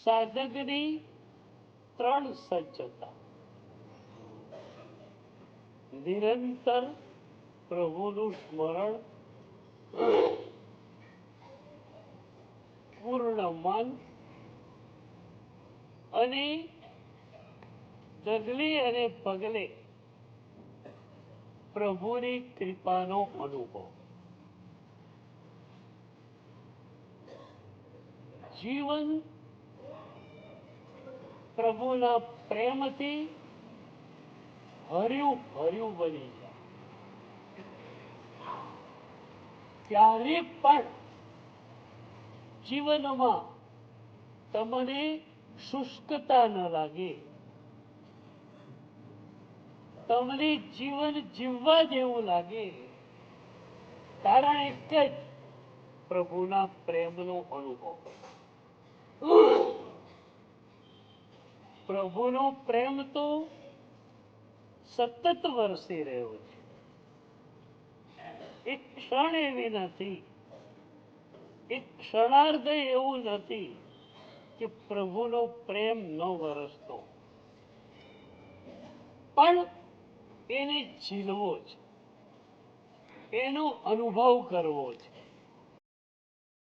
સાધકની ત્રણ સજ્જતા: નિરંતર પ્રભુનું સ્મરણ, પૂર્ણ મન અને ડગલે અને પગલે પ્રભુની કૃપાનો અનુભવ. જીવન પ્રભુના પ્રેમથી હર્યું ભર્યું બની જાય. ક્યારે પણ જીવનમાં તમને શુષ્કતા ન લાગે, તમને જીવન જીવવા જેવું લાગે. કારણ એક જ, પ્રભુના પ્રેમનો અનુભવ. પ્રભુનો પ્રેમ તો સતત વરસી રહ્યો છે. એક ક્ષણ એવી નથી, એક ક્ષણાર્ધ એવું નથી કે પ્રભુનો પ્રેમ ન વરસતો. પણ એને ઝીલવો છે, એનો અનુભવ કરવો છે.